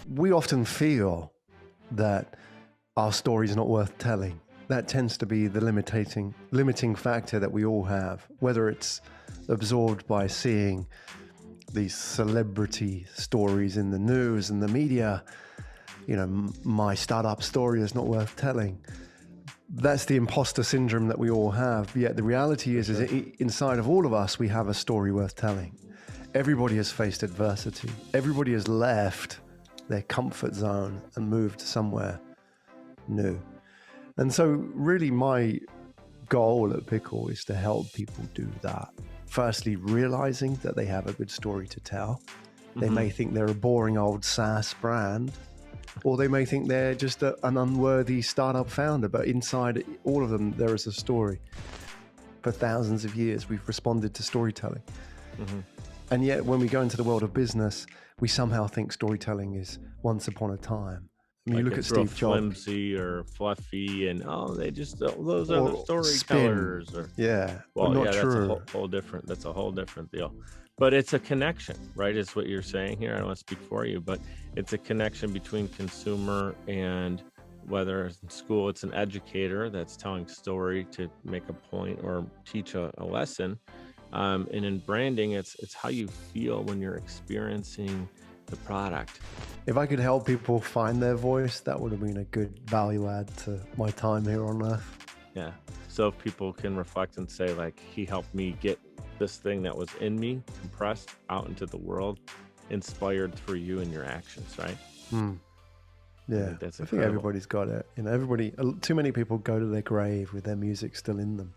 We often feel that our story is not worth telling. That tends to be the limiting factor that we all have, whether it's absorbed by seeing these celebrity stories in the news and the media. You know, my startup story is not worth telling. That's the imposter syndrome that we all have. Yet the reality is inside of all of us, we have a story worth telling. Everybody has faced adversity. Everybody has left their comfort zone and moved somewhere new. And so really my goal at Pikkal is to help people do that. Firstly, realizing that they have a good story to tell. They may think they're a boring old SaaS brand, or they may think they're just an unworthy startup founder, but inside all of them, there is a story. For thousands of years, we've responded to storytelling. And yet when we go into the world of business, we somehow think storytelling is once upon a time. I mean, like you look at Steve Jobs. Flimsy or fluffy, and they just those are the storytellers. Not true. That's a whole different deal. But it's a connection, right? It's what you're saying here. I don't want to speak for you, but it's a connection between consumer and whether it's in school, it's an educator that's telling story to make a point or teach a lesson. And in branding, it's how you feel when you're experiencing the product. If I could help people find their voice, that would have been a good value add to my time here on Earth. Yeah. So if people can reflect and say, like, he helped me get this thing that was in me compressed out into the world, inspired through you and your actions, right? Yeah. I think everybody's got it. You know, too many people go to their grave with their music still in them.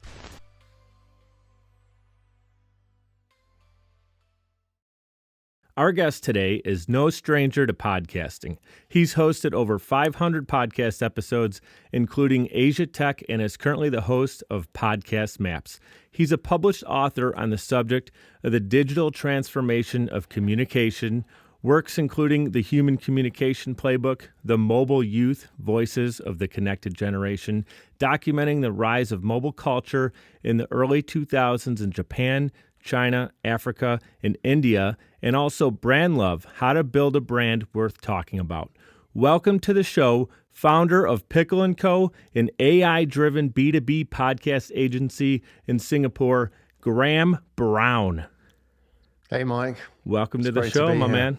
Our guest today is no stranger to podcasting. He's hosted over 500 podcast episodes, including Asia Tech, and is currently the host of Podcast Maps. He's a published author on the subject of the digital transformation of communication, works including the Human Communication Playbook, the Mobile Youth Voices of the Connected Generation, documenting the rise of mobile culture in the early 2000s in Japan, China, Africa, and India, and also Brand Love, how to build a brand worth talking about. Welcome to the show, founder of Pikkal & Co., an AI-driven B2B podcast agency in Singapore, Graham Brown. Hey, Mike. Welcome to the show, my man.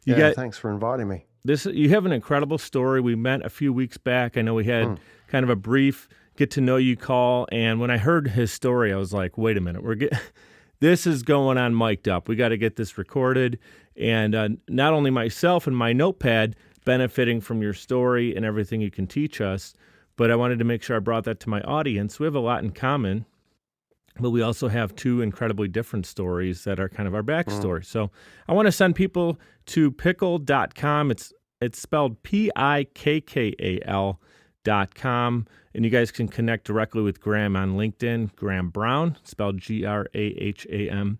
Thanks for inviting me. You have an incredible story. We met a few weeks back. I know we had kind of a brief get-to-know-you call, and when I heard his story, I was like, wait a minute, this is going on mic'd up. We got to get this recorded. And not only myself and my notepad benefiting from your story and everything you can teach us, but I wanted to make sure I brought that to my audience. We have a lot in common, but we also have two incredibly different stories that are kind of our backstory. So I want to send people to pikkal.com. It's spelled Pikkal.com. And you guys can connect directly with Graham on LinkedIn, Graham Brown, spelled Graham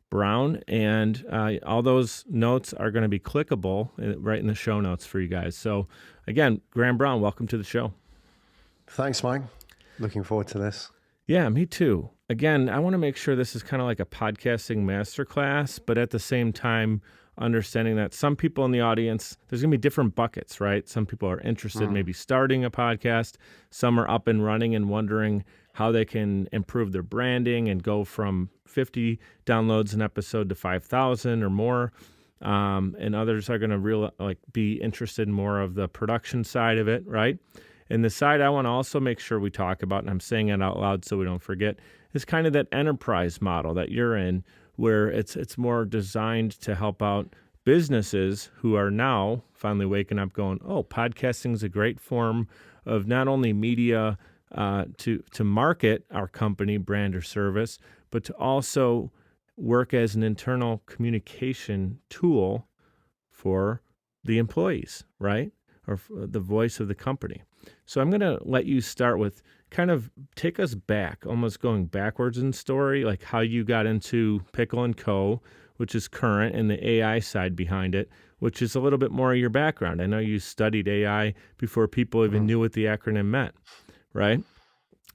Brown. And all those notes are going to be clickable right in the show notes for you guys. So again, Graham Brown, welcome to the show. Thanks, Mike. Looking forward to this. Yeah, me too. Again, I want to make sure this is kind of like a podcasting masterclass, but at the same time, understanding that some people in the audience, there's going to be different buckets, right? Some people are interested in maybe starting a podcast. Some are up and running and wondering how they can improve their branding and go from 50 downloads an episode to 5,000 or more. And others are going to be interested in more of the production side of it, right? And the side I want to also make sure we talk about, and I'm saying it out loud so we don't forget, is kind of that enterprise model that you're in, where it's more designed to help out businesses who are now finally waking up going, oh, podcasting is a great form of not only media to market our company, brand, or service, but to also work as an internal communication tool for the employees, right? Or the voice of the company. So I'm going to let you start with kind of take us back, almost going backwards in story, like how you got into Pikkal & Co., which is current, and the AI side behind it, which is a little bit more of your background. I know you studied AI before people even knew what the acronym meant, right?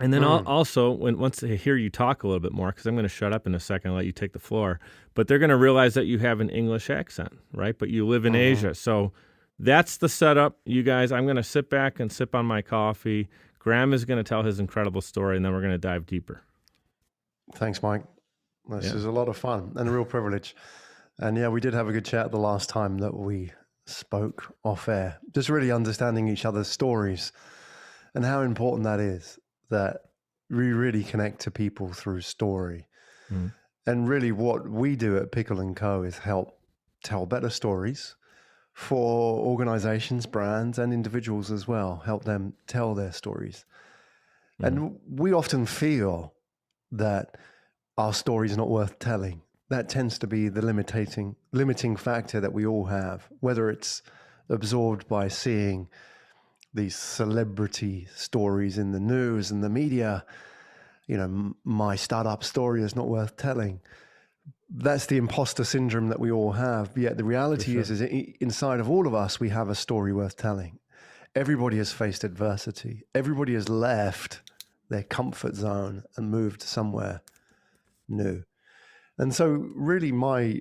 And then also, once they hear you talk a little bit more, because I'm going to shut up in a second and let you take the floor, but they're going to realize that you have an English accent, right? But you live in Asia. So that's the setup, you guys. I'm going to sit back and sip on my coffee. Graham is going to tell his incredible story, and then we're going to dive deeper. Thanks, Mike. This Yeah. is a lot of fun and a real privilege. And yeah, we did have a good chat the last time that we spoke off air, just really understanding each other's stories and how important that is, that we really connect to people through story. Mm. And really what we do at Pikkal & Co. is help tell better stories for organizations, brands, and individuals as well, help them tell their stories. And we often feel that our story is not worth telling. That tends to be the limiting factor that we all have, whether it's absorbed by seeing these celebrity stories in the news and the media. My startup story is not worth telling. That's the imposter syndrome that we all have. Yet the reality is inside of all of us, we have a story worth telling. Everybody has faced adversity. Everybody has left their comfort zone and moved somewhere new. And so really my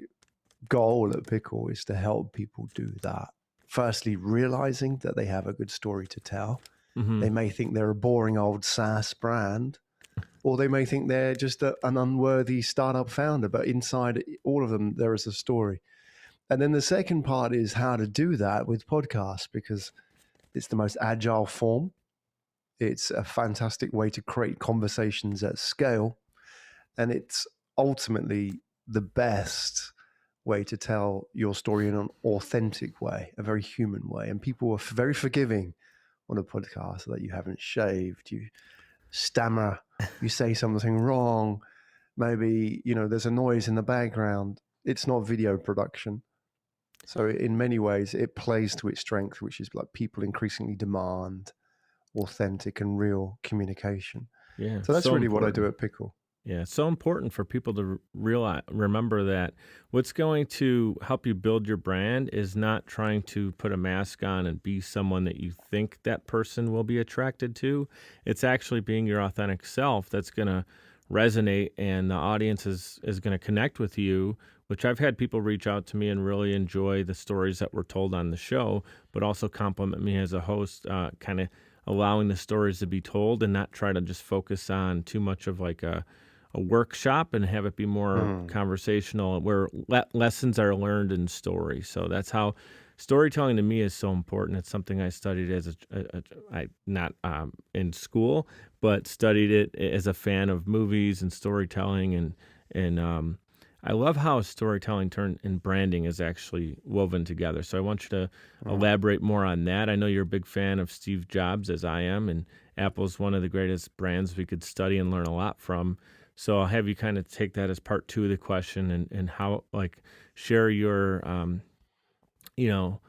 goal at Pickle is to help people do that. Firstly, realizing that they have a good story to tell. Mm-hmm. They may think they're a boring old SaaS brand, or they may think they're just an unworthy startup founder, but inside all of them, there is a story. And then the second part is how to do that with podcasts, because it's the most agile form. It's a fantastic way to create conversations at scale. And it's ultimately the best way to tell your story in an authentic way, a very human way. And people are very forgiving on a podcast that you haven't shaved, you stammer, you say something wrong, maybe, there's a noise in the background. It's not video production. So in many ways, it plays to its strength, which is like people increasingly demand authentic and real communication. Yeah. So that's really what I do at Pickle. Yeah, it's so important for people to remember that what's going to help you build your brand is not trying to put a mask on and be someone that you think that person will be attracted to. It's actually being your authentic self that's going to resonate, and the audience is going to connect with you, which I've had people reach out to me and really enjoy the stories that were told on the show, but also compliment me as a host, kind of allowing the stories to be told and not try to just focus on too much of like a workshop and have it be more conversational, where lessons are learned in story. So that's how storytelling to me is so important. It's something I studied as not in school, but studied it as a fan of movies and storytelling. And I love how storytelling and branding is actually woven together. So I want you to elaborate more on that. I know you're a big fan of Steve Jobs, as I am, and Apple's one of the greatest brands we could study and learn a lot from. So I'll have you kind of take that as part two of the question, and how, like, share your, your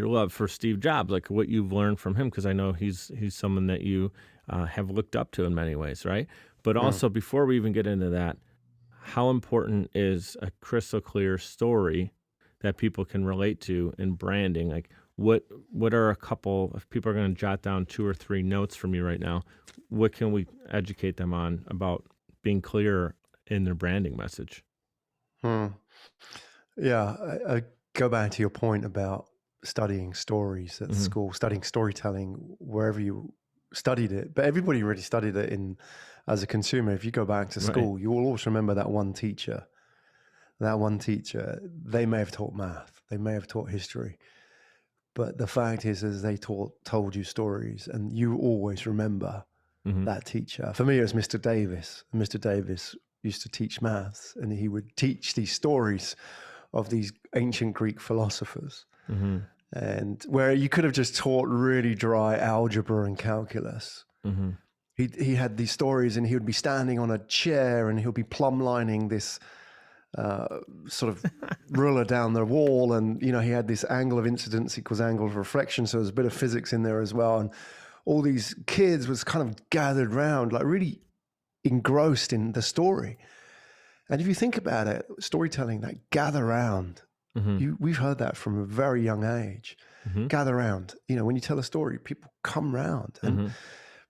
love for Steve Jobs, like what you've learned from him, because I know he's someone that you have looked up to in many ways, right? But also, before we even get into that, how important is a crystal clear story that people can relate to in branding? Like, what are a couple, if people are going to jot down 2 or 3 notes from you right now, what can we educate them on about being clear in their branding message? Yeah, I go back to your point about studying stories at school, studying storytelling wherever you studied it. But everybody really studied it as a consumer. If you go back to school, you will always remember that one teacher. That one teacher, they may have taught math, they may have taught history. But the fact is they told you stories, and you always remember that teacher. For me, it was Mr. Davis. Mr. Davis used to teach maths, and he would teach these stories of these ancient Greek philosophers. And where you could have just taught really dry algebra and calculus. He had these stories, and he would be standing on a chair, and he'll be plumb lining this sort of ruler down the wall, and he had this angle of incidence equals angle of reflection, so there's a bit of physics in there as well. And all these kids was kind of gathered round, like really engrossed in the story. And if you think about it, storytelling, that gather round, we've heard that from a very young age. Gather round, when you tell a story, people come round. And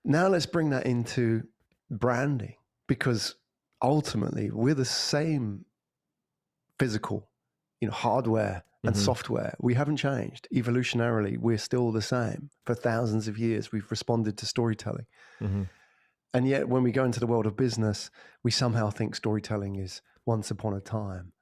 now let's bring that into branding, because ultimately we're the same physical hardware and software. We haven't changed. Evolutionarily, we're still the same. For thousands of years, we've responded to storytelling. And yet when we go into the world of business, we somehow think storytelling is once upon a time,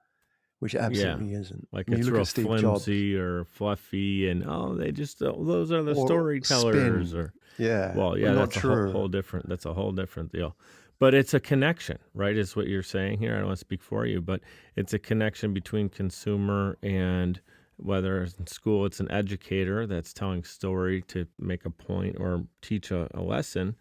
which absolutely isn't. Like When it's you look real at Steve flimsy Jobs, or fluffy and, they just, those are the or storytellers spin. or, Yeah. well, yeah, Not that's true. that's a whole different deal. But it's a connection, right? Is what you're saying here. I don't want to speak for you, but it's a connection between consumer and whether it's in school, it's an educator that's telling story to make a point or teach a lesson.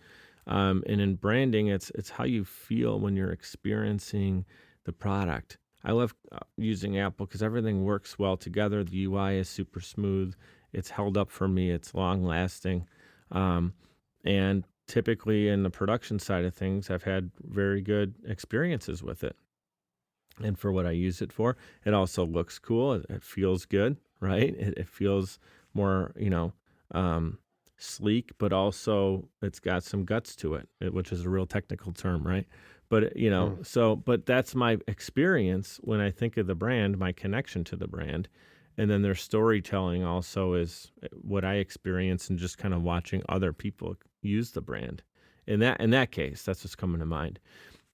And in branding, it's how you feel when you're experiencing the product. I love using Apple because everything works well together. The UI is super smooth. It's held up for me. It's long lasting. And typically in the production side of things, I've had very good experiences with it. And for what I use it for, it also looks cool. It feels good, right? It feels more, sleek, but also it's got some guts to it, which is a real technical term, right? But, but that's my experience when I think of the brand, my connection to the brand. And then their storytelling also is what I experience and just kind of watching other people use the brand. In that case, that's what's coming to mind.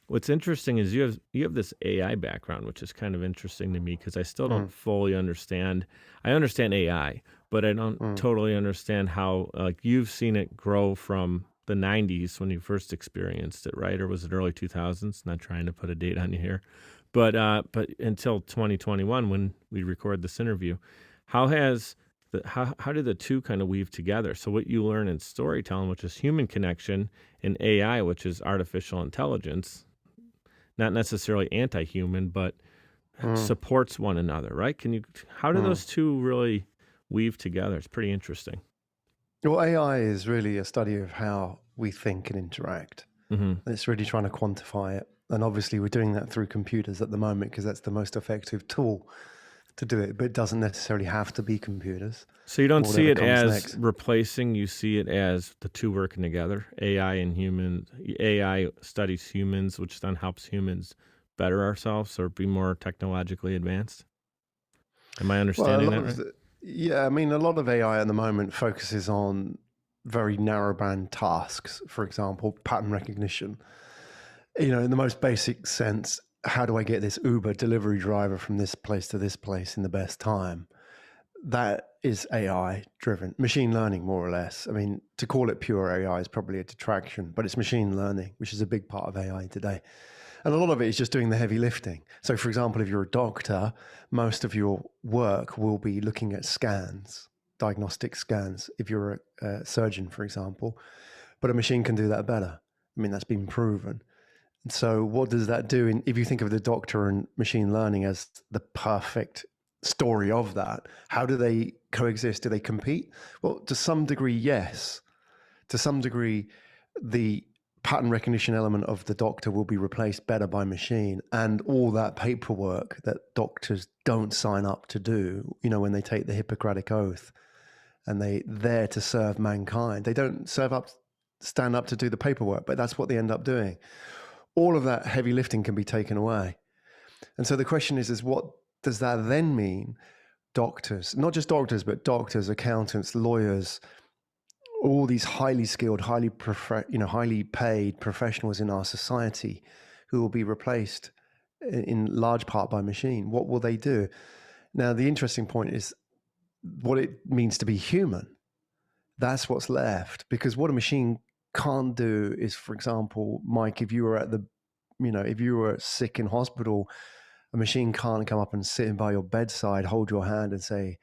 What's interesting is you have this AI background, which is kind of interesting to me because I still don't fully understand. I understand AI, but I don't totally understand how, like, you've seen it grow from the 90s when you first experienced it, right? Or was it early 2000s? Not trying to put a date on you here. But until 2021, when we record this interview, how did the two kind of weave together? So what you learn in storytelling, which is human connection, and AI, which is artificial intelligence, not necessarily anti-human, but supports one another, right? How do those two really weave together? It's pretty interesting. Well, AI is really a study of how we think and interact. It's really trying to quantify it. And obviously we're doing that through computers at the moment because that's the most effective tool to do it. But it doesn't necessarily have to be computers. So you don't see it as replacing, you see it as the two working together, AI and humans. AI studies humans, which then helps humans better ourselves or be more technologically advanced. Am I understanding that right? Yeah, I mean, a lot of AI at the moment focuses on very narrowband tasks, for example, pattern recognition. In the most basic sense, how do I get this Uber delivery driver from this place to this place in the best time? That is AI driven, machine learning, more or less. I mean, to call it pure AI is probably a detraction, but it's machine learning, which is a big part of AI today. And a lot of it is just doing the heavy lifting. So, for example, if you're a doctor, most of your work will be looking at scans, diagnostic scans, if you're a surgeon, for example. But a machine can do that better. I mean, that's been proven. And so what does that do? If you think of the doctor and machine learning as the perfect story of that, how do they coexist? Do they compete? Well, to some degree, yes. To some degree, the pattern recognition element of the doctor will be replaced better by machine, and all that paperwork that doctors don't sign up to do, when they take the Hippocratic Oath and they're there to serve mankind, they don't stand up to do the paperwork, but that's what they end up doing. All of that heavy lifting can be taken away. And so the question is what does that then mean? Doctors, not just doctors, but doctors, accountants, lawyers, all these highly skilled, highly paid professionals in our society who will be replaced in large part by machine. What will they do? Now, the interesting point is what it means to be human. That's what's left, because what a machine can't do is, for example, Mike, if you were sick in hospital, a machine can't come up and sit by your bedside, hold your hand and say,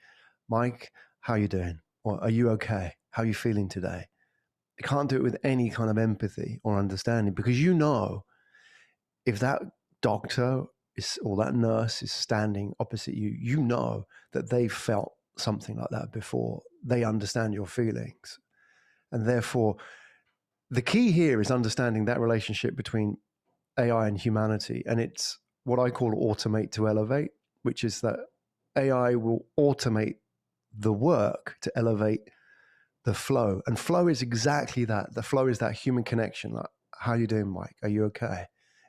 Mike, how are you doing? Or are you okay? How are you feeling today? It can't do it with any kind of empathy or understanding, because if that doctor or that nurse is standing opposite you, you know that they've felt something like that before. They understand your feelings. And therefore, the key here is understanding that relationship between AI and humanity. And it's what I call automate to elevate, which is that AI will automate the work to elevate the flow. And flow is exactly that. The flow is that human connection. Like, how are you doing, Mike? Are you okay?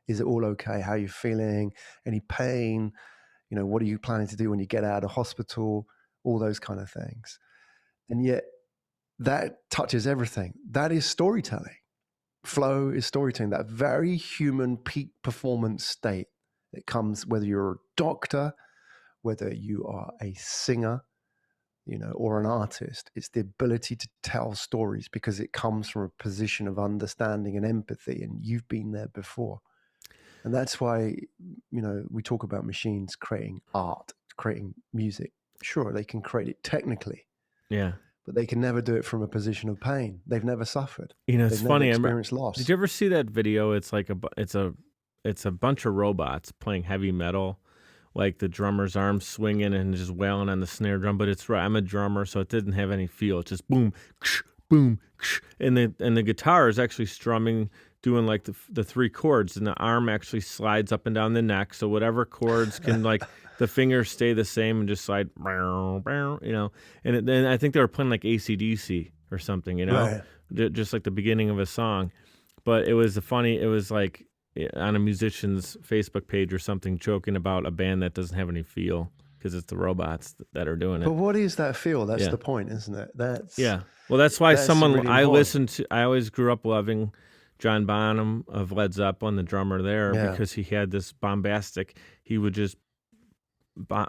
Is it all okay? How are you feeling? Any pain? what are you planning to do when you get out of hospital? All those kind of things. And yet that touches everything. That is storytelling. Flow is storytelling, that very human peak performance state that comes whether you're a doctor, whether you are a singer, or an artist. It's the ability to tell stories because it comes from a position of understanding and empathy, and you've been there before. And that's why, we talk about machines creating art, creating music. Sure, they can create it technically. Yeah. But they can never do it from a position of pain. They've never suffered. It's They've funny. Never experienced loss. Did you ever see that video? It's like it's a bunch of robots playing heavy metal, like the drummer's arms swinging and just wailing on the snare drum. But it's right. I'm a drummer, so it didn't have any feel. It's just boom, ksh, boom, ksh. And the guitar is actually strumming, doing like the three chords, and the arm actually slides up and down the neck. So whatever chords can like the fingers stay the same and just slide, And then I think they were playing like AC/DC or something, Right. just like the beginning of a song. But it was like on a musician's Facebook page or something, joking about a band that doesn't have any feel because it's the robots that are doing it. But what is that feel? That's the point, isn't it? Well, that's why really I important. listened to. I always grew up loving John Bonham of Led Zeppelin, the drummer there, because he had this bombastic. He would just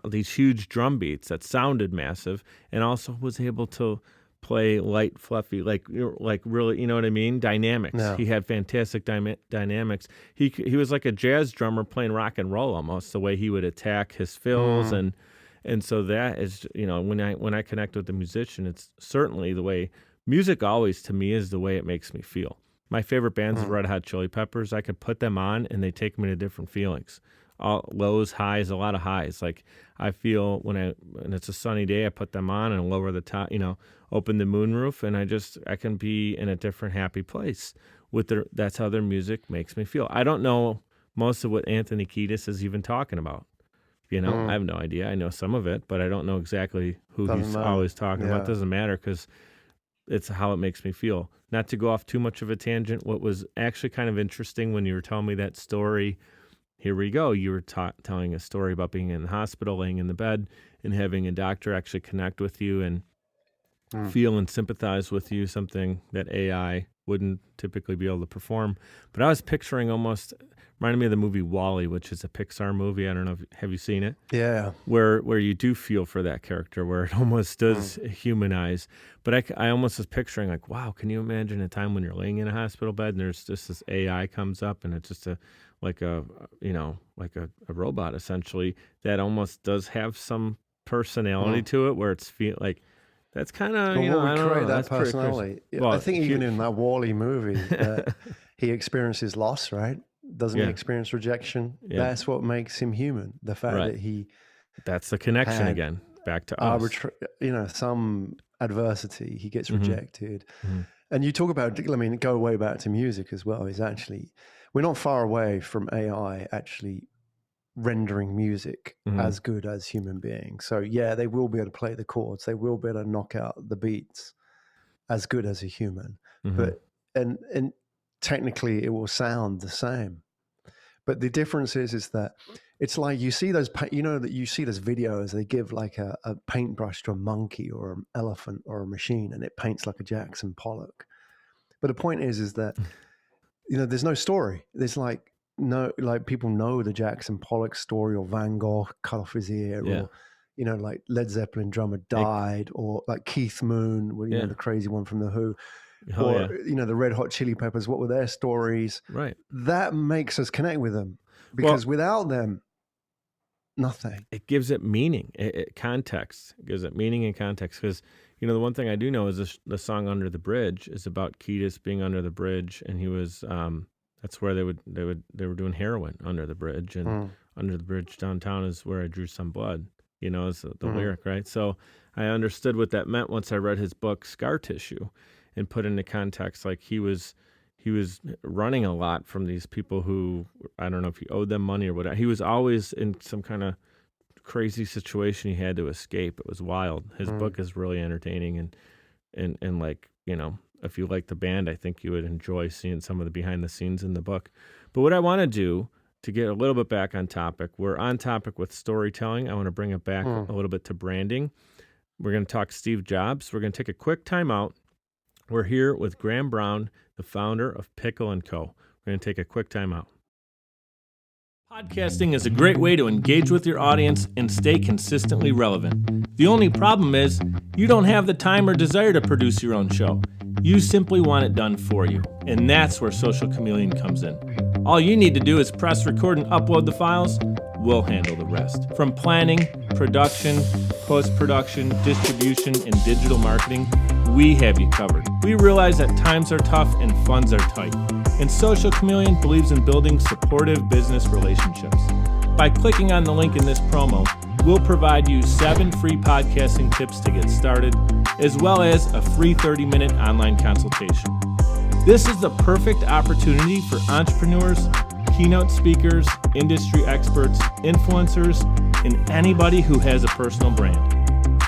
these huge drum beats that sounded massive, and also was able to play light, fluffy, like really, you know what I mean? Dynamics. No. He had fantastic dynamics. He was like a jazz drummer playing rock and roll almost, the way he would attack his fills and so that is, when I connect with the musician, it's certainly the way music always to me is the way it makes me feel. My favorite band's Red Hot Chili Peppers. I could put them on and they take me to different feelings. All lows, highs, a lot of highs. Like I feel when it's a sunny day, I put them on and lower the top, open the moonroof, and I can be in a different happy place that's how their music makes me feel. I don't know most of what Anthony Kiedis is even talking about. I have no idea. I know some of it, but I don't know exactly who he's always talking about. It doesn't matter because it's how it makes me feel. Not to go off too much of a tangent, what was actually kind of interesting when you were telling me that story, here we go. You were telling a story about being in the hospital, laying in the bed, and having a doctor actually connect with you and feel and sympathize with you, something that AI wouldn't typically be able to perform. But I was picturing reminded me of the movie WALL-E, which is a Pixar movie. I don't know, have you seen it? Yeah. Where you do feel for that character, where it almost does humanize. But I almost was picturing like, wow, can you imagine a time when you're laying in a hospital bed and there's just this AI comes up and it's just a robot essentially that almost does have some personality to it, where it's like that's kind of Well, what I would don't create know, that that's pretty personality? Well, I think even in that WALL-E movie, he experiences loss, right? Doesn't he experience rejection? Yeah. That's what makes him human. The fact that he that's the connection again back to us. Some adversity, he gets rejected. And you talk about, go way back to music as well, is actually, we're not far away from AI actually rendering music as good as human beings. So yeah, they will be able to play the chords. They will be able to knock out the beats as good as a human. But, and technically it will sound the same. But the difference is that it's like you see those, that you see this videos, they give like a paintbrush to a monkey or an elephant or a machine and it paints like a Jackson Pollock. But the point is that, there's no story. There's people know the Jackson Pollock story, or Van Gogh cut off his ear, or, like Led Zeppelin drummer died, or like Keith Moon, the crazy one from The Who. The Red Hot Chili Peppers, what were their stories? Right. That makes us connect with them, because without them, nothing. It gives it meaning, context. It gives it meaning and context. Because the one thing I do know is the song "Under the Bridge" is about Kiedis being under the bridge, and he was. That's where they were doing heroin under the bridge, and under the bridge downtown is where I drew some blood. Is the lyric, right? So I understood what that meant once I read his book Scar Tissue, and put into context, like he was running a lot from these people who, I don't know if he owed them money or whatever. He was always in some kind of crazy situation he had to escape. It was wild. His book is really entertaining, and like, if you like the band, I think you would enjoy seeing some of the behind the scenes in the book. But what I want to do to get a little bit back on topic, we're on topic with storytelling. I want to bring it back a little bit to branding. We're going to talk Steve Jobs. We're going to take a quick time out. We're here with Graham Brown, the founder of Pikkal & Co. We're going to take a quick time out. Podcasting is a great way to engage with your audience and stay consistently relevant. The only problem is you don't have the time or desire to produce your own show. You simply want it done for you, and that's where Social Chameleon comes in. All you need to do is press record and upload the files. We'll handle the rest. From planning, production, post-production, distribution, and digital marketing, we have you covered. We realize that times are tough and funds are tight, and Social Chameleon believes in building supportive business relationships. By clicking on the link in this promo, we'll provide you 7 free podcasting tips to get started, as well as a free 30-minute online consultation. This is the perfect opportunity for entrepreneurs, keynote speakers, industry experts, influencers, and anybody who has a personal brand.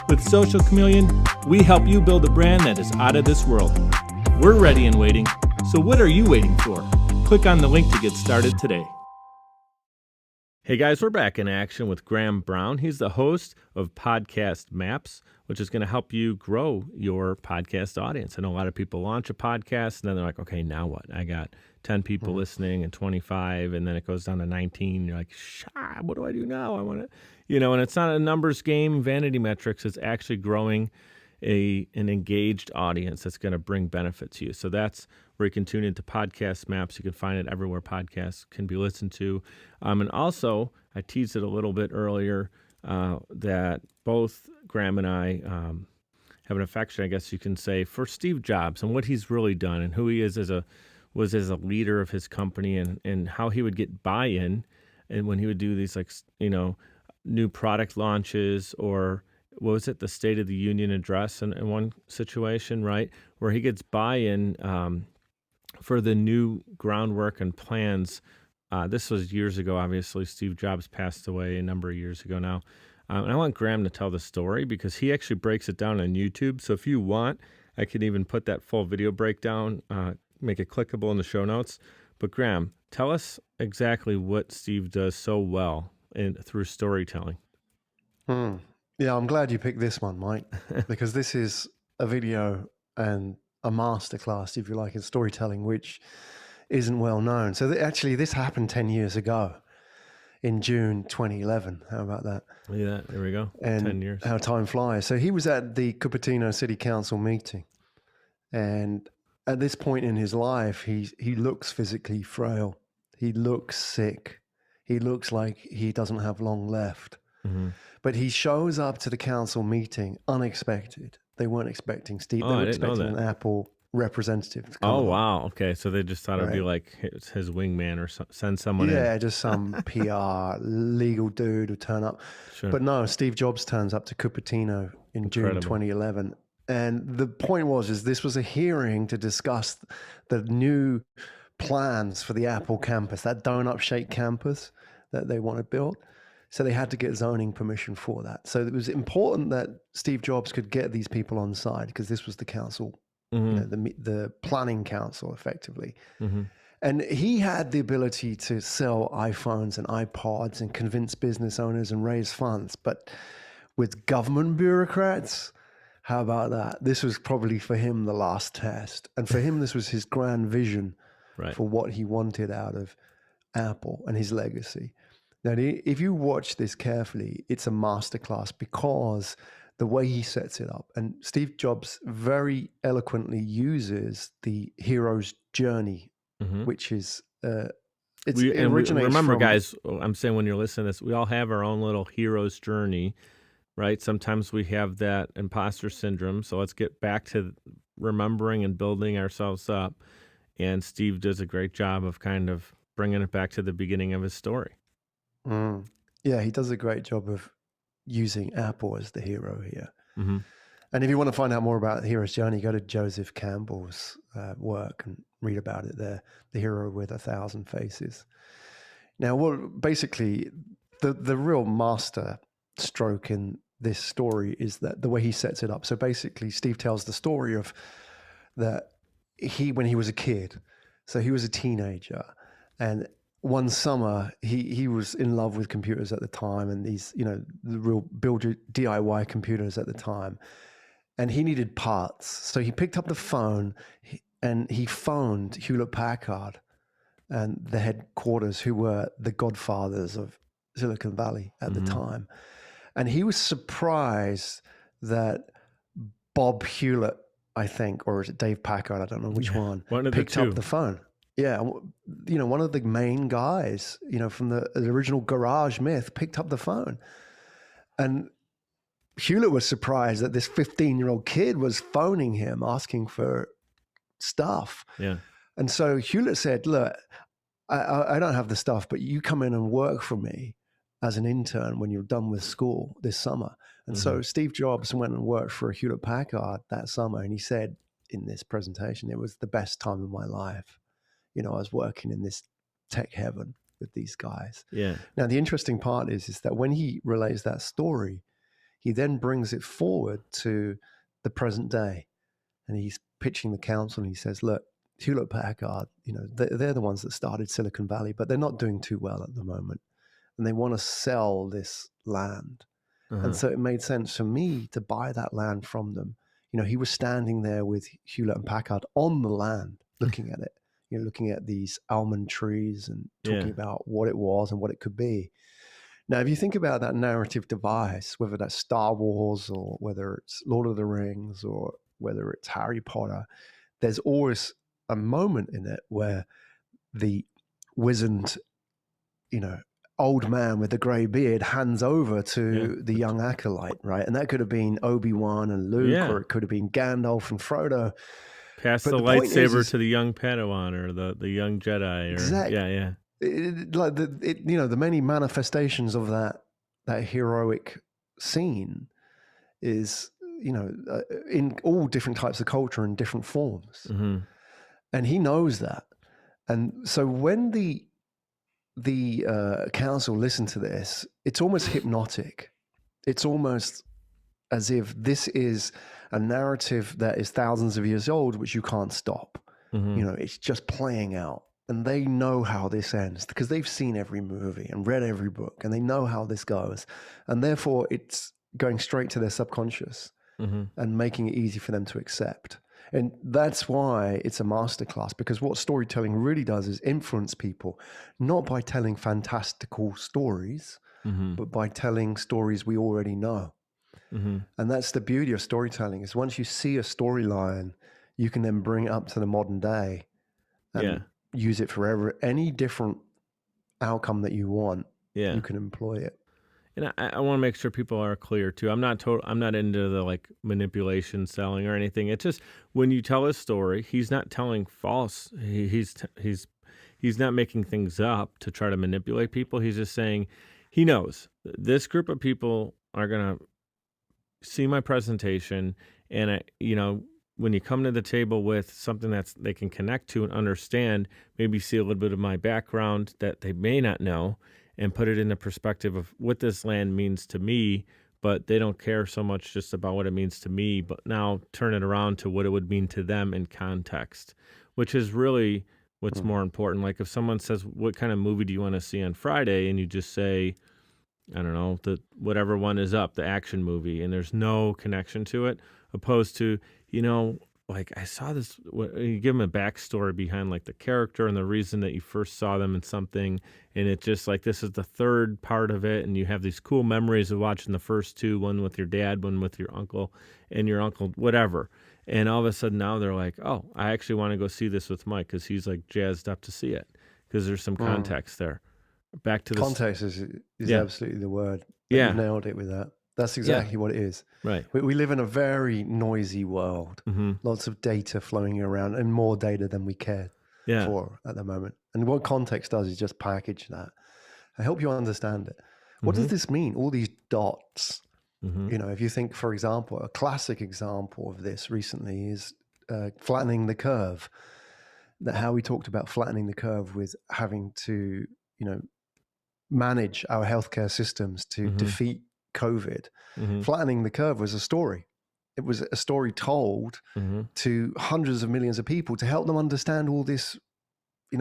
With Social Chameleon, we help you build a brand that is out of this world. We're ready and waiting, so what are you waiting for? Click on the link to get started today. Hey guys, we're back in action with Graham Brown. He's the host of Podcast Maps, which is going to help you grow your podcast audience. I know a lot of people launch a podcast and then they're like, okay, now what? I got 10 people listening and 25, and then it goes down to 19. You're like, what do I do now? I want to, and it's not a numbers game, vanity metrics. It's actually growing an engaged audience that's going to bring benefit to you. So that's where you can tune into Podcast Maps. You can find it everywhere podcasts can be listened to. And also, I teased it a little bit earlier that both Graham and I have an affection, I guess you can say, for Steve Jobs and what he's really done and who he is as a leader of his company, and how he would get buy-in, and when he would do these new product launches, or what was it, the State of the Union address in one situation, right, where he gets buy-in for the new groundwork and plans. This was years ago, obviously. Steve Jobs passed away a number of years ago now. And I want Graham to tell the story because he actually breaks it down on YouTube. So if you want, I can even put that full video breakdown, make it clickable in the show notes. But Graham, tell us exactly what Steve does so well through storytelling. Yeah, I'm glad you picked this one, Mike, because this is a video and a masterclass, if you like, in storytelling, which isn't well known. So actually, this happened 10 years ago in June 2011. How about that? Yeah, there we go. And 10 years. How time flies. So he was at the Cupertino City Council meeting. And at this point in his life, he looks physically frail. He looks sick. He looks like he doesn't have long left. Mm-hmm. But he shows up to the council meeting unexpected. They weren't expecting Steve. They were expecting an Apple representative to come Oh, along. Wow. Okay. So they just thought it'd be like his wingman or send someone in. Yeah, just some PR legal dude who turn up. Sure. But no, Steve Jobs turns up to Cupertino in June 2011. And the point was this was a hearing to discuss the new plans for the Apple campus, that donut-shaped campus that they want to build. So they had to get zoning permission for that. So it was important that Steve Jobs could get these people on side because this was the council, the planning council, effectively. Mm-hmm. And he had the ability to sell iPhones and iPods and convince business owners and raise funds. But with government bureaucrats, how about that? This was probably for him the last test. And for him, this was his grand vision for what he wanted out of Apple and his legacy. Now, if you watch this carefully, it's a masterclass because the way he sets it up, and Steve Jobs very eloquently uses the hero's journey, which is remember, guys, I'm saying when you're listening to this, we all have our own little hero's journey, right? Sometimes we have that imposter syndrome. So let's get back to remembering and building ourselves up. And Steve does a great job of kind of bringing it back to the beginning of his story. Yeah, he does a great job of using Apple as the hero here. Mm-hmm. And if you want to find out more about the hero's journey, go to Joseph Campbell's work and read about it there, The Hero with 1,000 Faces. Now, basically, the real master stroke in this story is that the way he sets it up. So basically, Steve tells the story of that when he was a kid, so he was a teenager, and one summer he was in love with computers at the time, and these, the real build your DIY computers at the time, and he needed parts. So he picked up the phone and he phoned Hewlett Packard and the headquarters, who were the godfathers of Silicon Valley at the time. And he was surprised that Bob Hewlett, I think, or is it Dave Packard? I don't know which one picked up the phone. Yeah. One of the main guys, from the original Garage Myth picked up the phone. And Hewlett was surprised that this 15-year-old kid was phoning him, asking for stuff. Yeah. And so Hewlett said, look, I don't have the stuff, but you come in and work for me as an intern when you're done with school this summer. And so Steve Jobs went and worked for Hewlett Packard that summer. And he said in this presentation, it was the best time of my life. I was working in this tech heaven with these guys. Yeah. Now, the interesting part is that when he relays that story, he then brings it forward to the present day. And he's pitching the council and he says, look, Hewlett Packard, they're the ones that started Silicon Valley, but they're not doing too well at the moment. And they want to sell this land. And so it made sense for me to buy that land from them. He was standing there with Hewlett and Packard on the land, looking at it, looking at these almond trees and talking about what it was and what it could be. Now, if you think about that narrative device, whether that's Star Wars or whether it's Lord of the Rings or whether it's Harry Potter, there's always a moment in it where the wizened, old man with the gray beard hands over to the young acolyte, right? And that could have been Obi-Wan and Luke, or it could have been Gandalf and Frodo. Pass the lightsaber to the young Padawan or the young Jedi. Or, exactly. Yeah. The many manifestations of that heroic scene is, in all different types of culture and different forms. And he knows that. And so when the council listened to this, it's almost hypnotic. It's almost as if this is a narrative that is thousands of years old, which you can't stop. It's just playing out. And they know how this ends because they've seen every movie and read every book, and they know how this goes. And therefore, it's going straight to their subconscious and making it easy for them to accept. And that's why it's a masterclass, because what storytelling really does is influence people, not by telling fantastical stories, but by telling stories we already know. And that's the beauty of storytelling, is once you see a storyline, you can then bring it up to the modern day and use it for any different outcome that you want. You can employ it. And I want to make sure people are clear too. I'm not into the manipulation, selling, or anything. It's just when you tell a story, he's not telling false. He's not making things up to try to manipulate people. He's just saying he knows this group of people are gonna see my presentation, and when you come to the table with something that they can connect to and understand, maybe see a little bit of my background that they may not know, and put it in the perspective of what this land means to me, but they don't care so much just about what it means to me, but now turn it around to what it would mean to them in context, which is really what's more important. Like if someone says, what kind of movie do you want to see on Friday? And you just say, I don't know, whatever one is up, the action movie, and there's no connection to it, opposed to, I saw this, you give them a backstory behind the character and the reason that you first saw them in something. And it's just this is the third part of it. And you have these cool memories of watching the first two, one with your dad, one with your uncle, and your uncle, whatever. And all of a sudden now they're like, oh, I actually want to go see this with Mike because he's jazzed up to see it because there's some context there. Back to context is absolutely the word. You nailed it with that. That's exactly what it is. Right. We live in a very noisy world. Lots of data flowing around, and more data than we care for at the moment. And what context does is just package that. I help you understand it. What does this mean? All these dots. If you think, for example, a classic example of this recently is flattening the curve. How we talked about flattening the curve with having to, manage our healthcare systems to defeat COVID. Flattening the curve was a story. It was a story told to hundreds of millions of people to help them understand all this,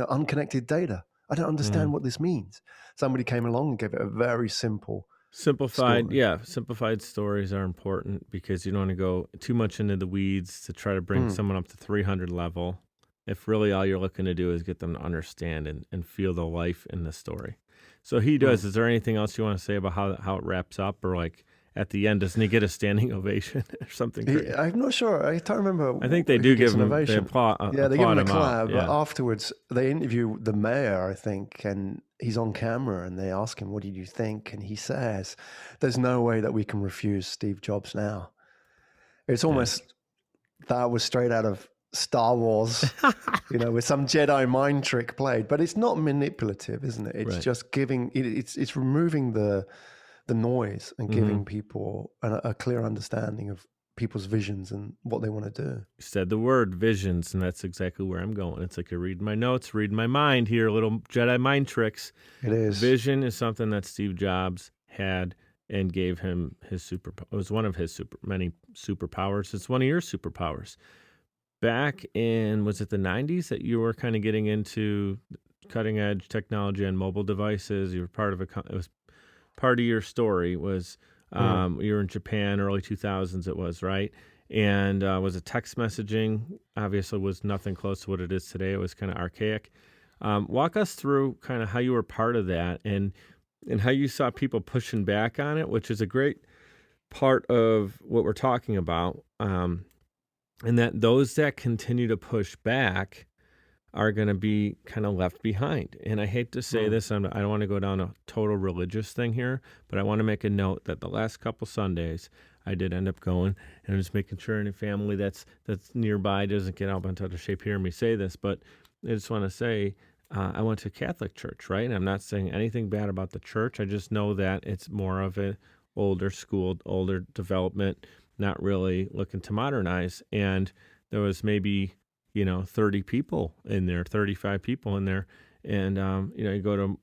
unconnected data. I don't understand what this means. Somebody came along and gave it a very simple Simplified, story. yeah, simplified stories are important because you don't want to go too much into the weeds to try to bring someone up to 300 level. If really all you're looking to do is get them to understand and feel the life in the story. So he does. Is there anything else you want to say about how it wraps up, or like at the end, doesn't he get a standing ovation or something crazy? I'm not sure. I can't remember. I think they if do he gets give an him, they ovation. applaud, Yeah, they give him a him out. clap, but Yeah. afterwards they interview the mayor, I think, and he's on camera and they ask him, "What did you think?" And he says, "There's no way that we can refuse Steve Jobs now." It's almost that was straight out of Star Wars, with some Jedi mind trick played, but it's not manipulative, isn't it? It's Right. just giving it's removing the noise and giving people a clear understanding of people's visions and what they want to do. You said the word visions, and that's exactly where I'm going. It's like you're reading my notes, reading my mind here, little Jedi mind tricks. It is. Vision is something that Steve Jobs had and gave him his it was one of his many superpowers. It's one of your superpowers. Back in, was it the 90s that you were kind of getting into cutting edge technology on mobile devices? You were part of it was part of your story was you were in Japan, early 2000s it was, right? And was it text messaging? Obviously was nothing close to what it is today. It was kind of archaic. Walk us through kind of how you were part of that and how you saw people pushing back on it, which is a great part of what we're talking about. And that those that continue to push back are going to be kind of left behind. And I hate to say this, I don't want to go down a total religious thing here, but I want to make a note that the last couple Sundays I did end up going, and I'm just making sure any family that's nearby doesn't get all bent out of shape hearing me say this, but I just want to say I went to Catholic church, right? And I'm not saying anything bad about the church. I just know that it's more of a older school, older development, not really looking to modernize. And there was maybe 30 people in there, 35 people in there. And, you go to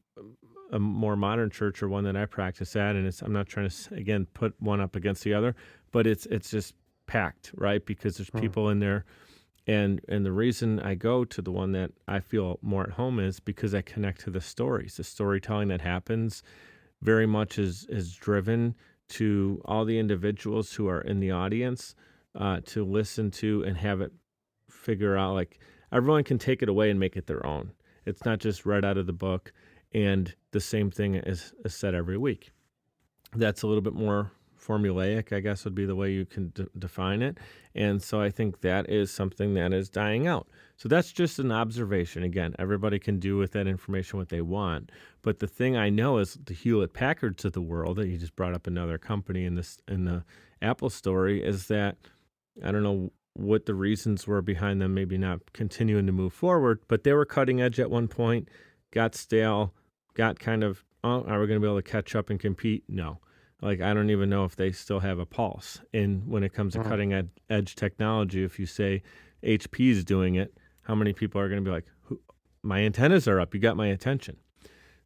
a more modern church or one that I practice at, and I'm not trying to, again, put one up against the other, but it's just packed, right? Because there's people in there. And the reason I go to the one that I feel more at home is because I connect to the stories. The storytelling that happens very much is driven to all the individuals who are in the audience to listen to and have it figure out, like, everyone can take it away and make it their own. It's not just read out of the book and the same thing is said every week. That's a little bit more formulaic, I guess would be the way you can define it. And so I think that is something that is dying out. So that's just an observation. Again, everybody can do with that information what they want. But the thing I know is the Hewlett Packards of the world, that you just brought up another company in the Apple story, is that I don't know what the reasons were behind them maybe not continuing to move forward, but they were cutting edge at one point, got stale, got kind of, are we going to be able to catch up and compete? No. Like, I don't even know if they still have a pulse. And when it comes to cutting edge technology, if you say HP is doing it, how many people are going to be like, my antennas are up, you got my attention.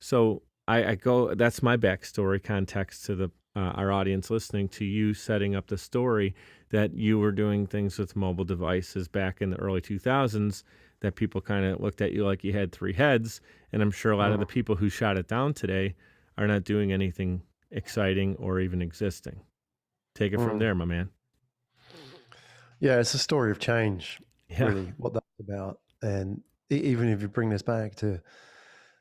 So I go, that's my backstory context to our audience listening to you setting up the story that you were doing things with mobile devices back in the early 2000s that people kind of looked at you like you had three heads. And I'm sure a lot of the people who shot it down today are not doing anything exciting or even existing. Take it from there, my man. Yeah, it's a story of change, Yeah. really, what that's about. And even if you bring this back to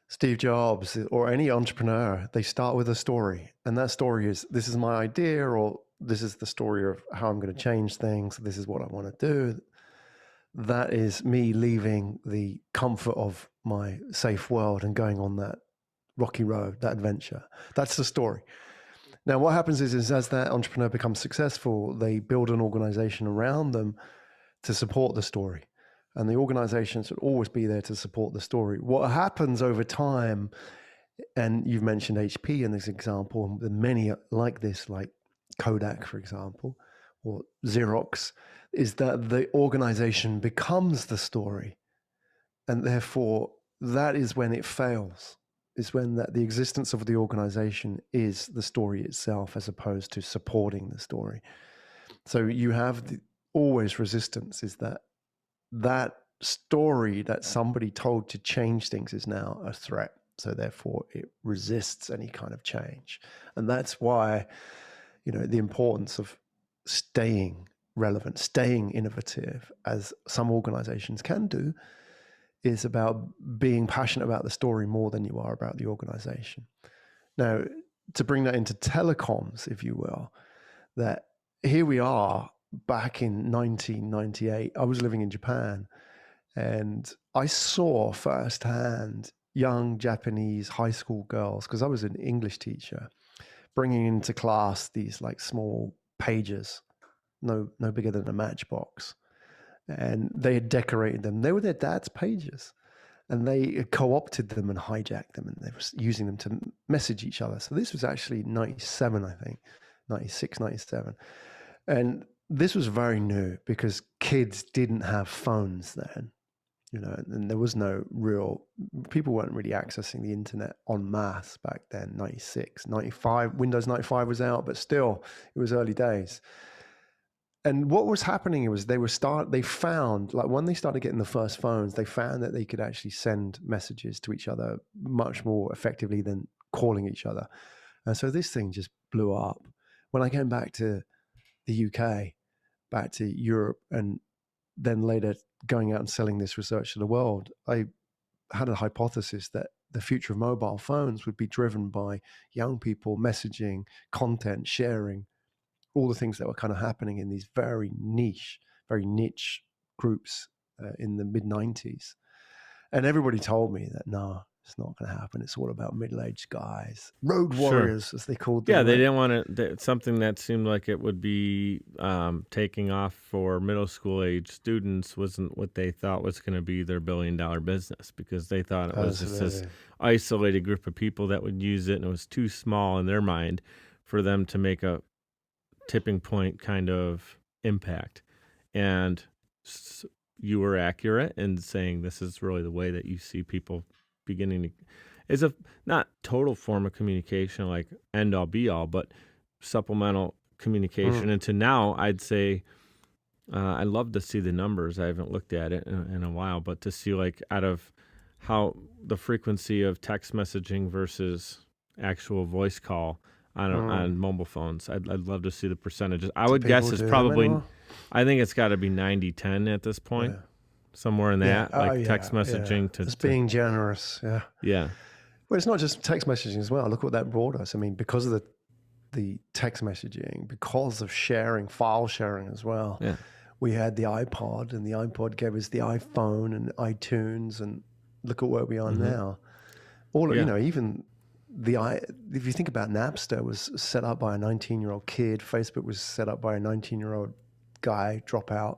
Steve Jobs or any entrepreneur, they start with a story. And that story is, this is my idea, or this is the story of how I'm going to change things. This is what I want to do. That is me leaving the comfort of my safe world and going on that rocky road, that adventure. That's the story. Now, what happens is as that entrepreneur becomes successful, they build an organization around them to support the story. And the organization should always be there to support the story. What happens over time, and you've mentioned HP in this example, and many like this, like Kodak, for example, or Xerox, is that the organization becomes the story. And therefore, that is when it fails. Is when the existence of the organization is the story itself, as opposed to supporting the story. So you have always resistance, is that story that somebody told to change things is now a threat. So therefore it resists any kind of change. And that's why, the importance of staying relevant, staying innovative, as some organizations can do, is about being passionate about the story more than you are about the organization. Now, to bring that into telecoms, if you will, that here we are back in 1998. I was living in Japan, and I saw firsthand young Japanese high school girls, because I was an English teacher, bringing into class these like small pages, no bigger than a matchbox. And they had decorated them. They were their dad's pages. And they co-opted them and hijacked them, and they were using them to message each other. So this was actually 97, I think, 96, 97. And this was very new because kids didn't have phones then, and there was no people weren't really accessing the internet en masse back then, 96, 95, Windows 95 was out, but still, it was early days. And what was happening was they found, like when they started getting the first phones, they found that they could actually send messages to each other much more effectively than calling each other. And so this thing just blew up. When I came back to the UK, back to Europe, and then later going out and selling this research to the world, I had a hypothesis that the future of mobile phones would be driven by young people messaging, content, sharing, all the things that were kind of happening in these very niche groups in the mid-90s. And everybody told me that, no, it's not going to happen. It's all about middle-aged guys, road warriors, as they called them. Yeah, they didn't want to, something that seemed like it would be taking off for middle school age students wasn't what they thought was going to be their billion-dollar business, because they thought it was just this isolated group of people that would use it, and it was too small in their mind for them to make a tipping point kind of impact. And you were accurate in saying this is really the way that you see people beginning to, is a not total form of communication like end all be all, but supplemental communication. And to now, I'd say I'd love to see the numbers. I haven't looked at it in a while, but to see like out of how the frequency of text messaging versus actual voice call on mobile phones. I'd love to see the percentages. I would guess it's probably, I think it's got to be 90-10 at this point, somewhere in that, text messaging to... It's being generous, Yeah. Well, it's not just text messaging as well. Look what that brought us. I mean, because of the text messaging, because of sharing, file sharing as well, we had the iPod, and the iPod gave us the iPhone and iTunes, and look at where we are now. Even... if you think about Napster, was set up by a 19-year-old kid. Facebook was set up by a 19-year-old guy, dropout.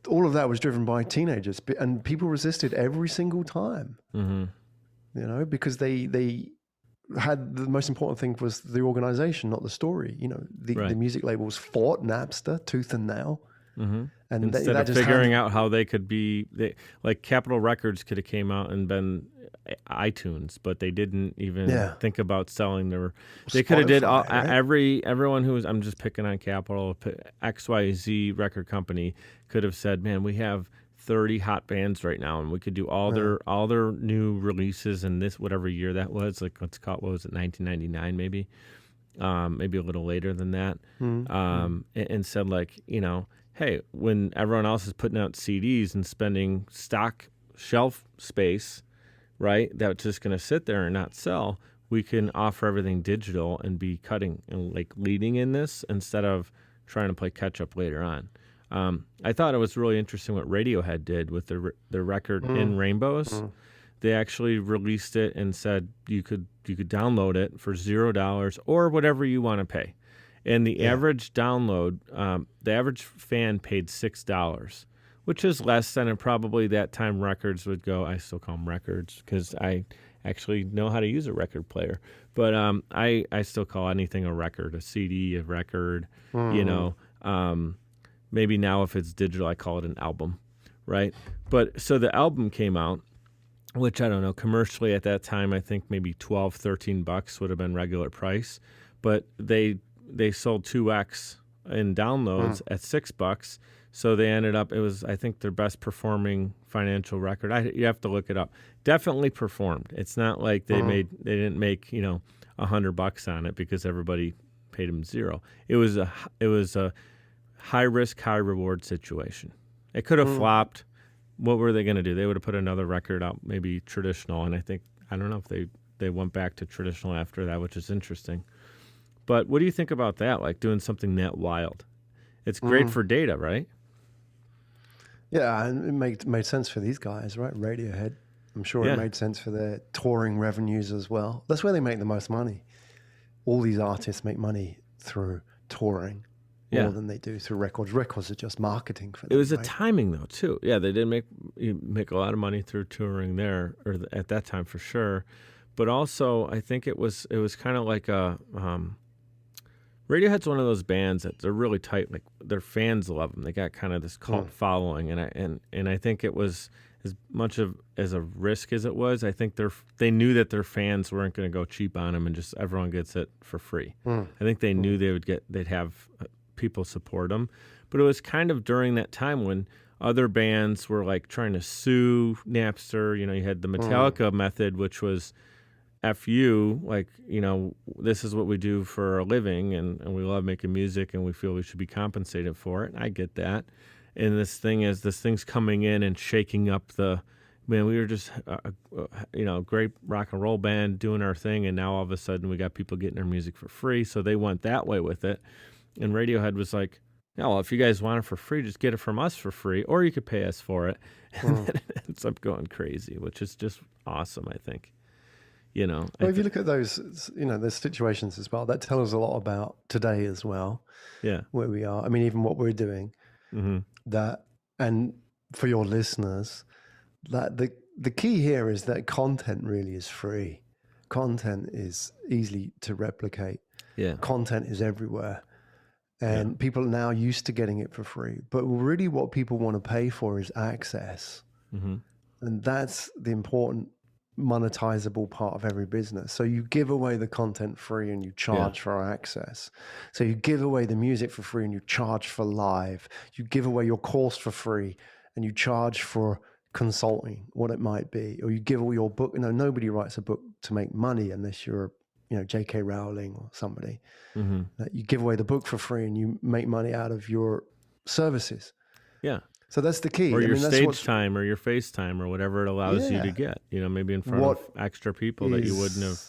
All of that was driven by teenagers, and people resisted every single time. Because they had, the most important thing was the organization, not the story. The music labels fought Napster tooth and nail. And instead of figuring out how they could be, like Capitol Records could have came out and been iTunes, but they didn't even think about selling their. They could have did all, everyone who was. I'm just picking on Capitol. XYZ record company could have said, "Man, we have 30 hot bands right now, and we could do all their new releases in this whatever year that was. Like let's call it, what was it, 1999 maybe, maybe a little later than that. And said like hey, when everyone else is putting out CDs and spending stock shelf space, right, that's just going to sit there and not sell, we can offer everything digital and be cutting and like leading in this instead of trying to play catch up later on. I thought it was really interesting what Radiohead did with their record In Rainbows. They actually released it and said you could download it for $0 or whatever you want to pay. And the average download, the average fan paid $6, which is less than probably that time records would go. I still call them records because I actually know how to use a record player. But I still call anything a record, a CD, a record, maybe now if it's digital, I call it an album, right? But so the album came out, which I don't know, commercially at that time, I think maybe $12, $13 would have been regular price. But they sold 2x in downloads at $6. So they ended up, it was, I think, their best performing financial record. You have to look it up. Definitely performed. It's not like they didn't make, $100 on it because everybody paid them zero. It was a high risk, high reward situation. It could have flopped. What were they going to do? They would have put another record out, maybe traditional. And I don't know if they went back to traditional after that, which is interesting. But what do you think about that? Like doing something that wild? It's great for data, right? Yeah, and it made sense for these guys, right? Radiohead. I'm sure it made sense for their touring revenues as well. That's where they make the most money. All these artists make money through touring more than they do through records. Records are just marketing for them. It was a timing, though, too. Yeah, they did make a lot of money through touring there, or at that time for sure. But also, I think it was kind of like a Radiohead's one of those bands that they're really tight. Like their fans love them. They got kind of this cult following, and I think it was as much as a risk as it was. I think they knew that their fans weren't going to go cheap on them and just everyone gets it for free. I think they knew they'd have people support them, but it was kind of during that time when other bands were like trying to sue Napster. You had the Metallica method, which was F you, like, this is what we do for a living and we love making music and we feel we should be compensated for it. And I get that. And this thing's coming in and shaking up we were just, great rock and roll band doing our thing. And now all of a sudden we got people getting their music for free. So they went that way with it. And Radiohead was like, yeah, well, if you guys want it for free, just get it from us for free, or you could pay us for it. And then it ends up going crazy, which is just awesome, I think. Well, if you look at those, those situations as well, that tells us a lot about today as well. Yeah. Where we are. I mean, even what we're doing. That, and for your listeners, that the key here is that content really is free. Content is easy to replicate. Yeah. Content is everywhere. And people are now used to getting it for free. But really what people want to pay for is access. And that's the important monetizable part of every business. So you give away the content free and you charge for access. So you give away the music for free and you charge for live. You give away your course for free and you charge for consulting, what it might be. Or you give away your book. Nobody writes a book to make money unless you're J.K. Rowling or somebody. That you give away the book for free and you make money out of your services. Yeah. So that's the key. Or your stage time or your FaceTime or whatever it allows you to get, maybe in front of extra people that you wouldn't have.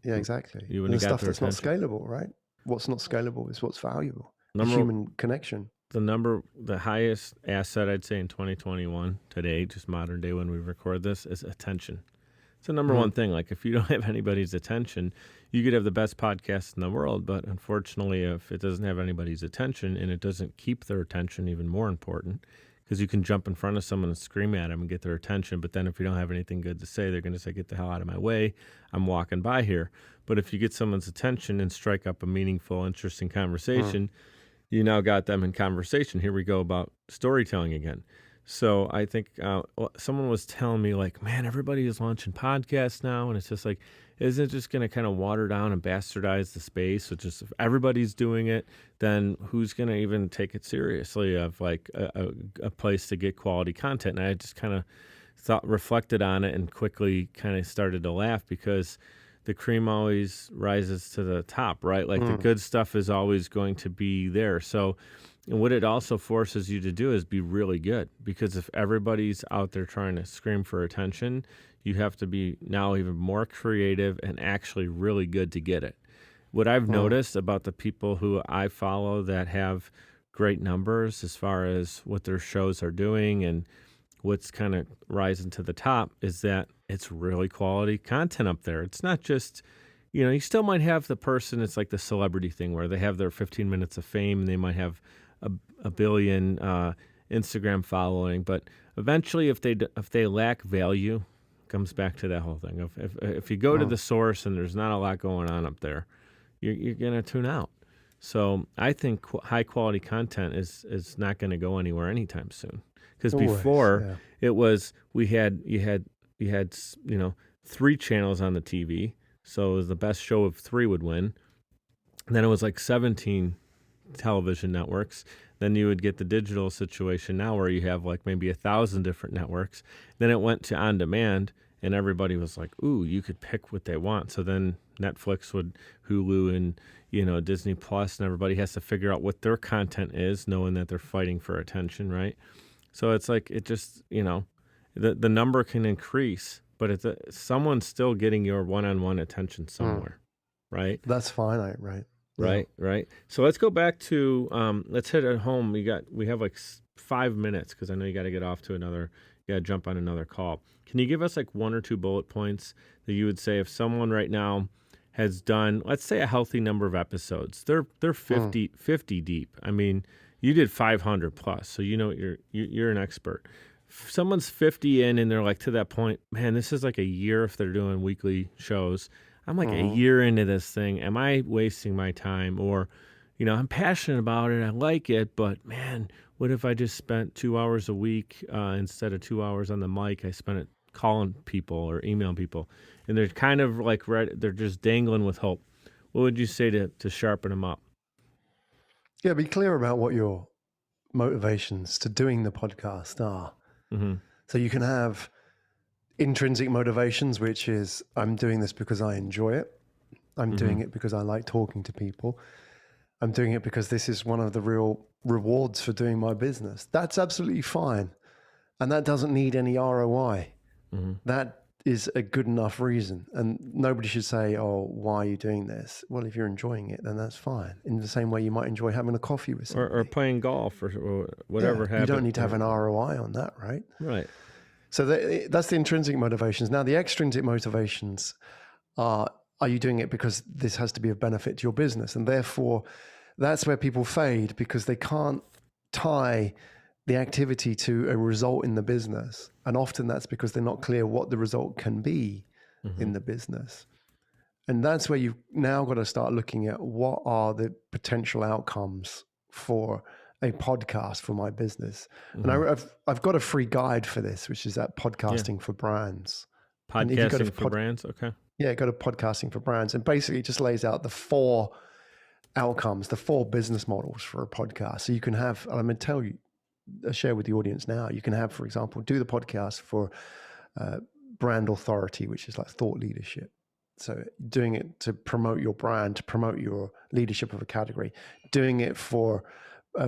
Yeah, exactly. You wouldn't have got their stuff that's attention. not scalable, right? What's not scalable is what's valuable. Human connection. The highest asset I'd say in 2021 today, just modern day when we record this, is attention. It's the number one thing. Like if you don't have anybody's attention, you could have the best podcast in the world, but unfortunately, if it doesn't have anybody's attention and it doesn't keep their attention, even more important, because you can jump in front of someone and scream at them and get their attention, but then if you don't have anything good to say, they're going to say, get the hell out of my way, I'm walking by here. But if you get someone's attention and strike up a meaningful, interesting conversation, you now got them in conversation. Here we go about storytelling again. So I think someone was telling me like, man, everybody is launching podcasts now. And it's just like, isn't it just going to kind of water down and bastardize the space? Which is if everybody's doing it, then who's going to even take it seriously of like a place to get quality content? And I just kind of reflected on it and quickly kind of started to laugh because the cream always rises to the top, right? Like the good stuff is always going to be there. So and what it also forces you to do is be really good, because if everybody's out there trying to scream for attention, you have to be now even more creative and actually really good to get it. What I've noticed about the people who I follow that have great numbers as far as what their shows are doing and what's kind of rising to the top is that it's really quality content up there. It's not just, you still might have the person, it's like the celebrity thing where they have their 15 minutes of fame and they might have a billion Instagram following, but eventually if they lack value, comes back to that whole thing. If you go to the source and there's not a lot going on up there, you're going to tune out. So I think high quality content is not going to go anywhere anytime soon. Because before it was you had 3 channels on the TV, so it was the best show of 3 would win. And then it was like 17 television networks. Then you would get the digital situation now where you have like maybe 1,000 different networks. Then it went to on demand, and everybody was like, ooh, you could pick what they want. So then Netflix would, Hulu and, Disney Plus, and everybody has to figure out what their content is, knowing that they're fighting for attention, right? So it's like, it just, the number can increase, but someone's still getting your one-on-one attention somewhere, right? That's finite, right? Right, right. So let's go back to, let's hit it home. We have like 5 minutes because I know you got to get off to you got to jump on another call. Can you give us like 1 or 2 bullet points that you would say if someone right now has done, let's say, a healthy number of episodes, they're 50 deep. I mean, you did 500 plus, so you're an expert. If someone's 50 in and they're like to that point, man, this is like a year if they're doing weekly shows. I'm like a year into this thing. Am I wasting my time? Or, I'm passionate about it. I like it, but man, what if I just spent 2 hours a week instead of 2 hours on the mic? I spent it calling people or emailing people, and they're kind of like they're just dangling with hope. What would you say to sharpen them up? Yeah, be clear about what your motivations to doing the podcast are. Mm-hmm. So you can have intrinsic motivations, which is I'm doing this because I enjoy it. I'm doing it because I like talking to people. I'm doing it because this is one of the real rewards for doing my business. That's absolutely fine. And that doesn't need any ROI. That is a good enough reason. And nobody should say, oh, why are you doing this? Well, if you're enjoying it, then that's fine. In the same way you might enjoy having a coffee with somebody. Or playing golf or whatever habit. You don't need to have an ROI on that, right? Right. So that's the intrinsic motivations. Now, the extrinsic motivations are you doing it because this has to be of benefit to your business? And therefore, that's where people fade because they can't tie the activity to a result in the business. And often that's because they're not clear what the result can be in the business. And that's where you've now got to start looking at what are the potential outcomes for a podcast for my business. And I've got a free guide for this, which is at Podcasting for Brands. Podcasting for Brands, okay. Yeah, go to Podcasting for Brands, and basically it just lays out the 4 outcomes, the 4 business models for a podcast. So you can have, I'm going to share with the audience now, you can have, for example, do the podcast for brand authority, which is like thought leadership. So doing it to promote your brand, to promote your leadership of a category, doing it for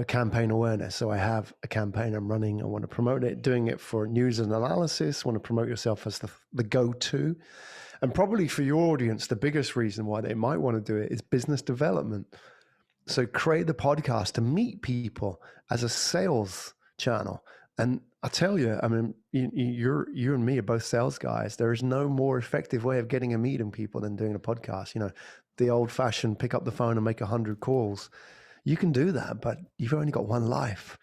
campaign awareness. So I have a campaign I'm running, I want to promote it, doing it for news and analysis, want to promote yourself as the go-to. And probably for your audience, the biggest reason why they might want to do it is business development. So create the podcast to meet people as a sales channel. And I tell you, I mean, you and me are both sales guys. There is no more effective way of getting and meeting people than doing a podcast. The old-fashioned pick up the phone and make 100 calls. You can do that, but you've only got one life.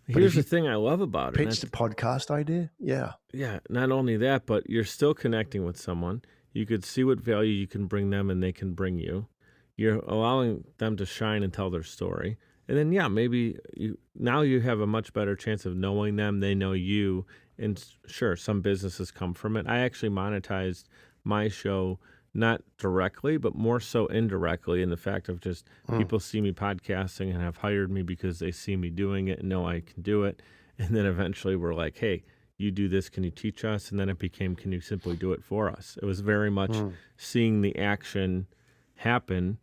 Here's the thing I love about it. Pitch the podcast idea. Yeah. Yeah. Not only that, but you're still connecting with someone. You could see what value you can bring them and they can bring you. You're allowing them to shine and tell their story. And then, maybe you have a much better chance of knowing them. They know you. And sure, some businesses come from it. I actually monetized my show not directly, but more so indirectly in the fact of just people see me podcasting and have hired me because they see me doing it and know I can do it. And then eventually we're like, hey, you do this, can you teach us? And then it became, can you simply do it for us? It was very much seeing the action happen.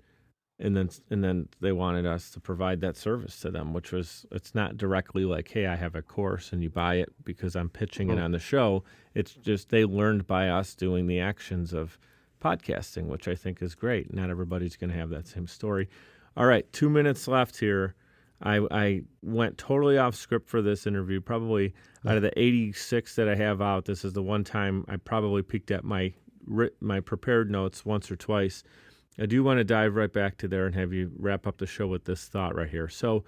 And then they wanted us to provide that service to them, which was, it's not directly like, hey, I have a course and you buy it because I'm pitching it on the show. It's just they learned by us doing the actions of podcasting, which I think is great. Not everybody's going to have that same story. All right, 2 minutes left here. I went totally off script for this interview. Probably out of the 86 that I have out, this is the one time I probably peeked at my prepared notes once or twice. I do want to dive right back to there and have you wrap up the show with this thought right here. So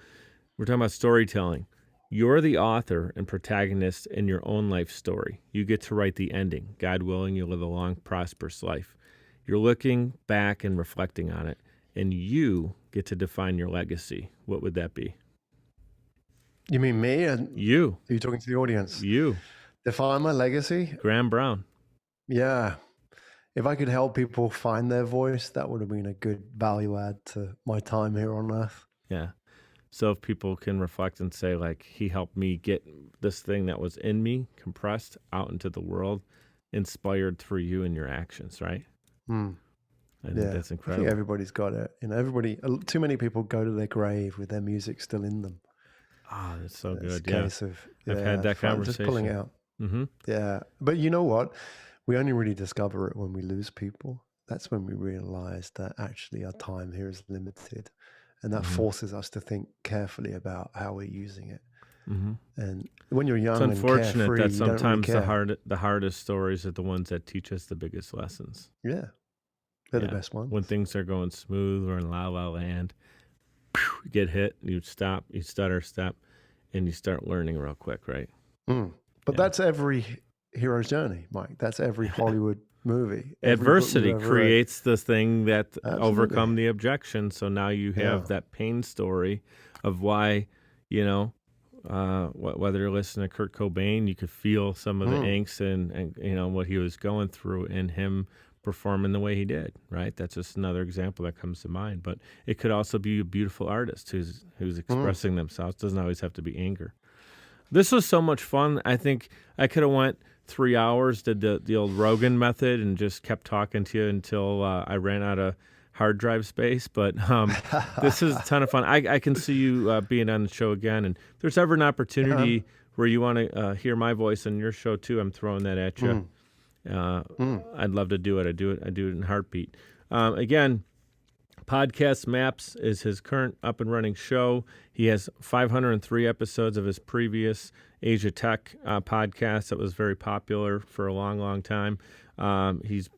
we're talking about storytelling. You're the author and protagonist in your own life story. You get to write the ending. God willing, you'll live a long, prosperous life. You're looking back and reflecting on it, and you get to define your legacy. What would that be? You mean me? You. Are you talking to the audience? You. Define my legacy? Graham Brown. Yeah. If I could help people find their voice, that would have been a good value add to my time here on Earth. Yeah. So if people can reflect and say, like, he helped me get this thing that was in me compressed out into the world, inspired through you and your actions, right? I think that's I incredible. think everybody's got it. Too many people go to their grave with their music still in them. Oh, that's so It's good. a Yeah. case of I've had that fun, conversation. just pulling out. Mm-hmm. Yeah, but you know what? We only really discover it when we lose people. That's when we realize that actually our time here is limited, and that forces us to think carefully about how we're using it. And when you're young, It's unfortunate and carefree, that you don't really sometimes care. the hardest stories are the ones that teach us the biggest lessons. Yeah, they're the best ones. When things are going smooth or in la la land, you get hit, you stop, you stutter step, and you start learning real quick, right? But that's every hero's journey, Mike. That's every Hollywood movie. Adversity creates the thing that overcome the objection. So now you have that pain story of why, whether you're listening to Kurt Cobain, you could feel some of the angst and what he was going through in him performing the way he did, right? That's just another example that comes to mind. But it could also be a beautiful artist who's expressing themselves. It doesn't always have to be anger. This was so much fun. I think I could have went 3 hours, did the old Rogan method, and just kept talking to you until I ran out of hard drive space. But this is a ton of fun. I can see you being on the show again. And if there's ever an opportunity where you want to hear my voice on your show too, I'm throwing that at you. I'd love to do it. I do it in a heartbeat. Again, Podcast Maps is his current up and running show. He has 503 episodes of his previous Asia Tech podcast that was very popular for a long, long time. He's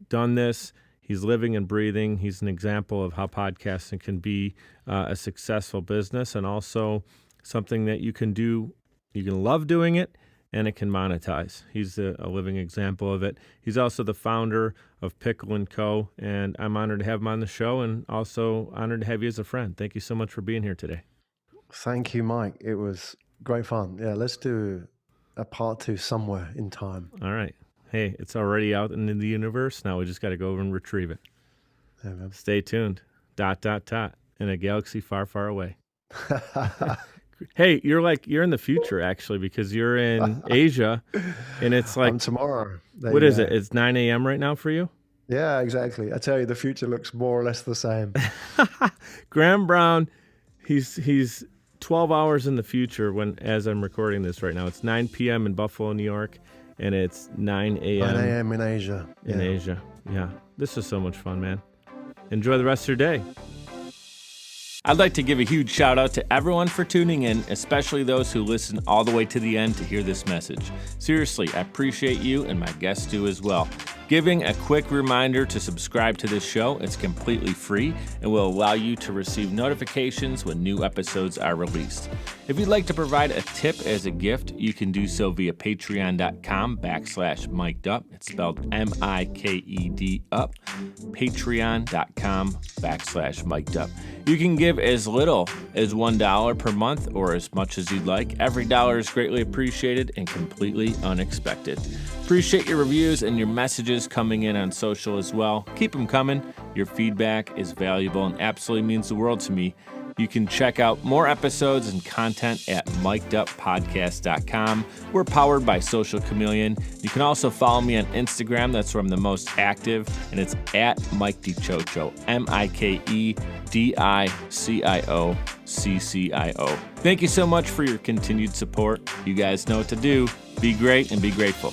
done this. He's living and breathing. He's an example of how podcasting can be a successful business and also something that you can do. You can love doing it, and it can monetize. He's a living example of it. He's also the founder of Pikkal & Co., and I'm honored to have him on the show and also honored to have you as a friend. Thank you so much for being here today. Thank you, Mike. It was great fun. Yeah, let's do a part 2 somewhere in time. All right. Hey, it's already out in the universe. Now we just got to go over and retrieve it. Yeah, man. Stay tuned. ... in a galaxy far, far away. Hey, you're in the future, actually, because you're in Asia, and it's like... tomorrow. What is it? It's 9 a.m. right now for you? Yeah, exactly. I tell you, the future looks more or less the same. Graham Brown, he's 12 hours in the future as I'm recording this right now. It's 9 p.m. in Buffalo, New York, and it's 9 a.m. 9 a.m. in Asia. In Asia, yeah. This is so much fun, man. Enjoy the rest of your day. I'd like to give a huge shout out to everyone for tuning in, especially those who listen all the way to the end to hear this message. Seriously, I appreciate you, and my guests do as well. Giving a quick reminder to subscribe to this show. It's completely free and will allow you to receive notifications when new episodes are released. If you'd like to provide a tip as a gift, you can do so via patreon.com/mikedup. It's spelled MIKED up. Patreon.com/mikedup. You can give as little as $1 per month or as much as you'd like. Every dollar is greatly appreciated and completely unexpected. Appreciate your reviews and your messages coming in on social as well. Keep them coming. Your feedback is valuable and absolutely means the world to me. You can check out more episodes and content at mikeduppodcast.com. We're powered by Social Chameleon. You can also follow me on Instagram. That's where I'm the most active, and it's at Mike DiCioccio, MIKEDICIOCCIO. Thank you so much for your continued support. You guys know what to do. Be great and be grateful.